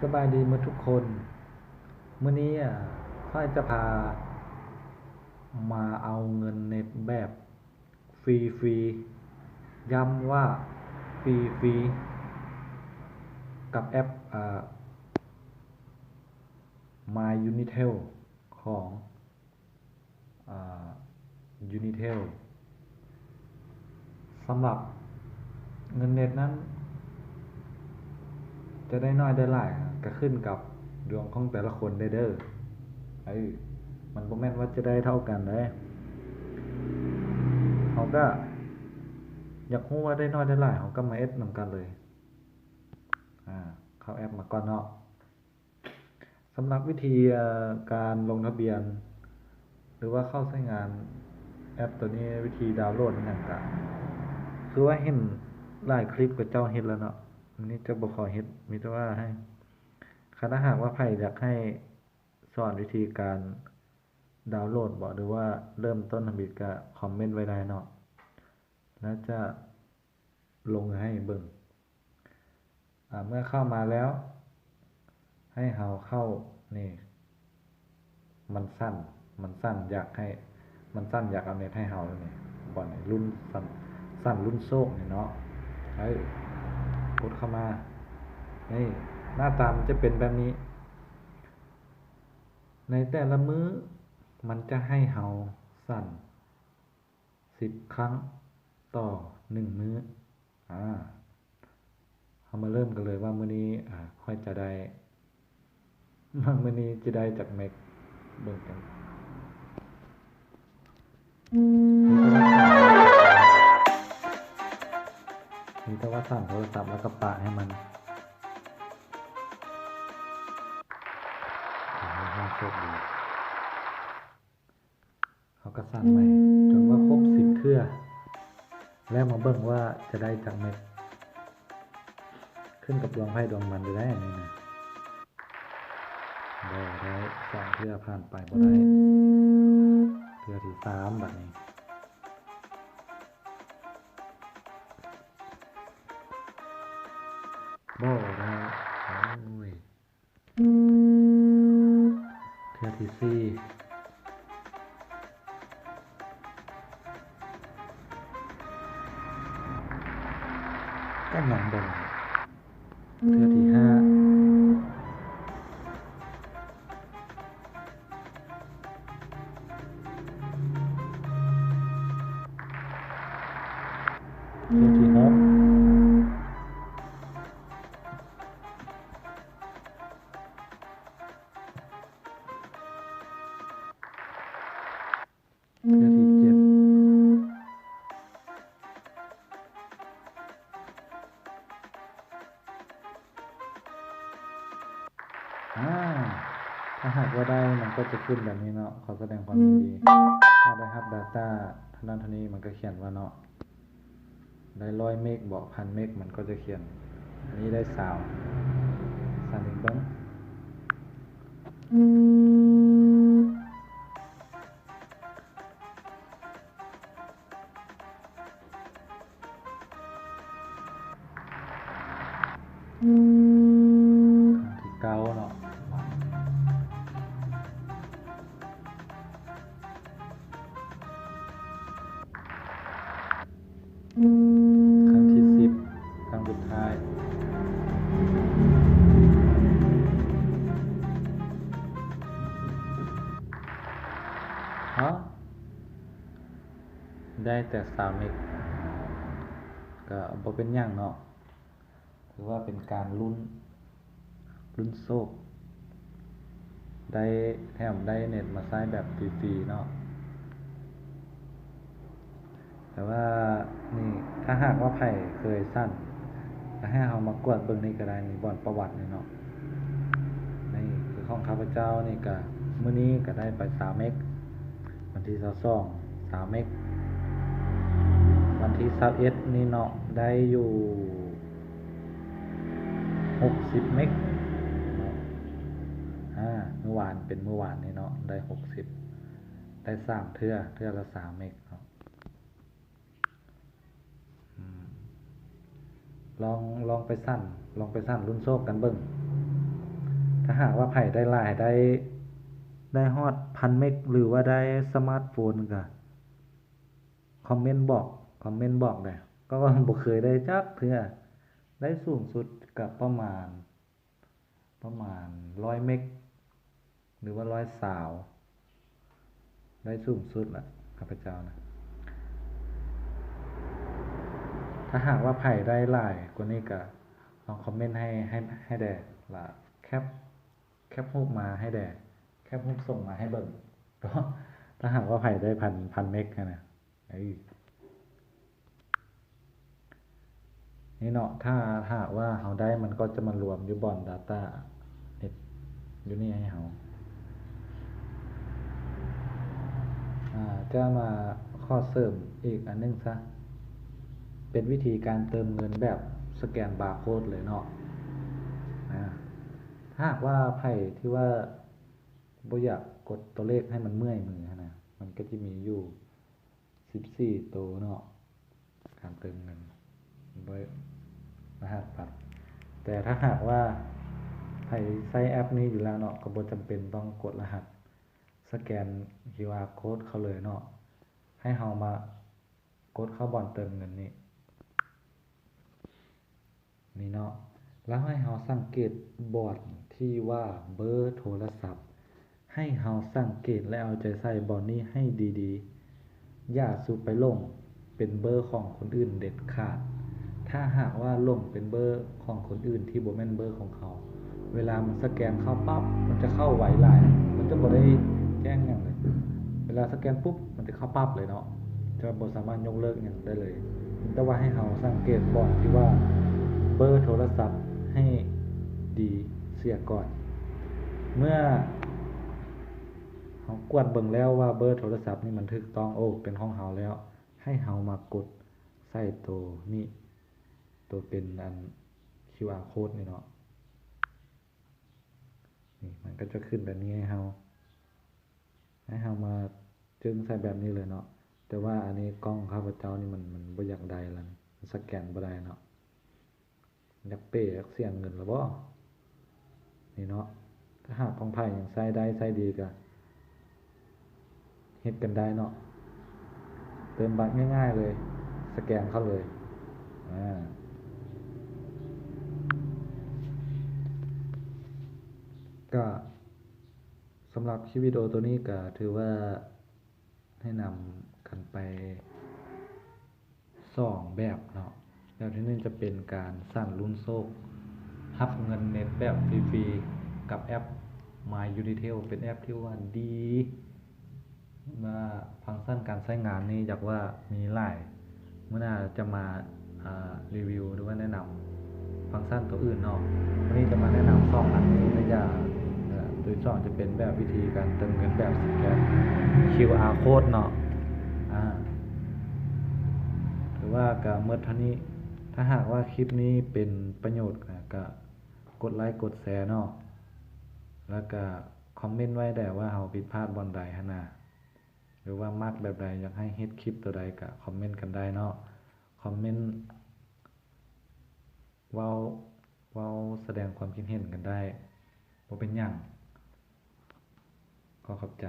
สบายดีหมดทุกคนมื้อนี้ค่อยจะพามาเอาเงินเน็ตแบบฟรีๆย้ำว่าฟรีๆกับแอปMy Unitel ของอ่า Unitel สำหรับเงินเน็ตนั้นจะได้น้อยได้หลายก็ขึ้นกับดวงของแต่ละคนเด้อมันบ่แม่นว่าจะได้เท่ากันเด้เขาก็อยากรู้ว่าได้น้อยได้หลายเขาก็มาเอ็ดนำกันเลยเข้าแอปมาก่อนเนาะสำหรับวิธีการลงทะเบียนหรือว่าเข้าใช้งานแอปตัวนี้วิธีดาวน์โหลดนั่นก็คือว่าเห็นหลายคลิปกับเจ้าเฮ็ดแล้วเนาะอันนี้จะบ่ขอเฮ็ดมีแต่ว่าให้ถ้าหากว่าใครอยากให้สอนวิธีการดาวน์โหลดบ่หรือว่าเริ่มต้นทำบิดก็คอมเมนต์ไว้ได้เนาะแล้วจะลงให้เบิ่งเมื่อเข้ามาแล้วให้เราเข้านี่มันสั้นอยากให้มันสั้นอยากเอาเน็ตให้เรานี่บ่อนรุ่นสั้นรุ่นโซกนี่เนาะกดเข้ามานี่หน้าตามันจะเป็นแบบนี้ในแต่ละมื้อมันจะให้เราสั่น10 ครั้งต่อ1มื้อเรามาเริ่มกันเลยว่ามื้อนี้ค่อยจะได้มื้อนี้จะได้จากเมกเบิ่งกันมีแต่ว่าสั่นโทรศัพท์แล้วก็ปะให้มันโชคดีเขาก็สั่นใหม่จนว่าครบ10 เทื่อแล้วมาเบิ่งว่าจะได้จากเม็ดขึ้นกับดวงไพ่ดวงมันได้นี่นะได้2 เทื่อผ่านไปบ่ได้เทื่อที่3บัดนี้บ่ได้โอ้ยเทื่อที่4ก็ยังบ่ได้เทื่อที่5เทื่อที่6เทื่อที่7ถ้าหากว่าได้มันก็จะขึ้นแบบนี้เนาะขอแสดงความยินดีถ้าได้รับ data เท่านั้นเท่านี้มันก็เขียนว่าเนาะได้100 เมกบอก1,000 เมกมันก็จะเขียนอันนี้ได้สั่นอีกเบิ่งครั้งที่9เนาะครั้งที่10ครั้งสุดท้ายได้แต่3 เมกก็บ่เป็นหยังเนาะถือว่าเป็นการลุ้นโชคได้แถมได้เน็ตมาใช้แบบฟรีๆเนาะแต่ว่านี่ถ้าหากว่าไผเคยสั่นก็ให้เรามากวดเบิ่งนี่ก็ได้นี่บ่อนประวัตินี่เนาะนี่คือของข้าพเจ้านี่ก็มื้อนี้ก็ได้ไป3 เมกวันที่22 3 เมกวันที่21นี่เนาะได้อยู่60 เมกเมื่อวานเป็นเมื่อวานนี่เนาะได้60ได้3 เทื่อละ3 เมกเนาะลองไปสั่นรุ่นโชคกันเบิ่ง ถ้าหากว่าไผได้หลายได้ฮอด1,000เมกหรือว่าได้สมาร์ตโฟนก็คอมเมนต์บอกคอมเมนต์บอกได้ก็บ่เคยได้จักเทื่อได้สูงสุดก็ประมาณ100เมกหรือว่า120ได้สูงสุดล่ะข้าพเจ้านะถ้าหากว่าไผได้หลายกว่านี้ก็ลองคอมเมนต์ให้แด่ล่ะแคปแคปรูปมาให้แด่แคปรูปส่งมาให้เบิ่งก็ถ้าหากว่าไผได้พันเมกอะนะเอ้ยนี่เนาะถ้าหากว่าเฮาได้มันก็จะมารวมอยู่บ่อน Data เน็ตอยู่นี่ให้เฮาจะมาข้อเสริมอีกอันหนึงซะเป็นวิธีการเติมเงินแบบสแกนบาร์โคดเลยเนาะถ้าหากว่าไผที่ว่าบ่อยากกดตัวเลขให้มันเมื่อยมือหั้นนะมันก็จะมีอยู่14ตัวเนาะการเติมเงินบ่รหัสบัตรแต่ถ้าหากว่าไผใช้แอปนี้อยู่แล้วเนาะก็บ่จำเป็นต้องกดรหัสสแกน QR Code เขาเลยเนาะให้เฮามากดเข้าบ่อนเติมเงินนี่เนาะแล้วให้เฮาสังเกตบ่อนที่ว่าเบอร์โทรศัพท์ให้เฮาสังเกตและเอาใจใส่บ่อนนี้ให้ดีๆอย่าสุไปลงเป็นเบอร์ของคนอื่นเด็ดขาดถ้าหากว่าลงเป็นเบอร์ของคนอื่นที่บ่แม่นเบอร์ของเขาเวลามันสแกนเข้าปั๊บมันจะเข้าไวหลายมันจะบ่ได้แจ้งหยังเลยเวลาสแกนปุ๊บมันจะเข้าปั๊บเลยเนาะจะบ่สามารถยกเลิกหยังได้เลยแต่ว่าให้เฮาสังเกตบ่อนที่ว่าเบอร์โทรศัพท์ให้ดีเสียก่อนเมื่อเฮากวดเบิ่งแล้วว่าเบอร์โทรศัพท์นี่มันถูกต้องเป็นของเฮาแล้วให้เฮามากดใส่ตัวนี้ตัวเป็นอัน QR Code นี่เนาะนี่มันก็จะขึ้นแบบนี้ให้เฮามาจึงใส่แบบนี้เลยเนาะแต่ว่าอันนี้กล้องข้าพเจ้านี่มันบ่อยากได้แล้วมันสแกนบ่ได้เนาะอยากเป้อยากเสียเงินแล้วบ่นี่เนาะถ้าหากของไผยังใช้ได้ใช้ดีก็เฮ็ดกันได้เนาะเติมบัตรง่ายๆเลยสแกนเข้าเลยก็สำหรับคลิปวิดีโอตัวนี้ก็ถือว่าให้นำกันไป2แบบเนาะแบบที่1จะเป็นการสั่นลุ้นโชครับเงินเน็ตแบบฟรีๆกับแอป My Unitel เป็นแอปที่ว่าดีมาฟังก์ชันการใช้งานนี่อยากว่ามีหลายเมื่อหน้าจะมารีวิวหรือว่าแนะนำฟังก์ชันตัวอื่นเนาะวันนี้จะมาแนะนำ2อันนี้นะจ๊ะโดย2จะเป็นแบบวิธีการเติมเงินแบบสแกน QR Code เนาะหรือว่าก็หมดเท่านี้ถ้าหากว่าคลิปนี้เป็นประโยชน์ก็กดไลค์กดแชร์เนาะแล้วก็คอมเมนต์ไว้ได้ว่าเฮาผิดพลาดบ่อนใดหั้นน่ะหรือว่ามักแบบใดอยากให้เฮ็ดคลิปตัวใดก็คอมเมนต์กันได้เนาะคอมเมนต์เว้าแสดงความคิดเห็นกันได้บ่เป็นหยังขอขอบใจ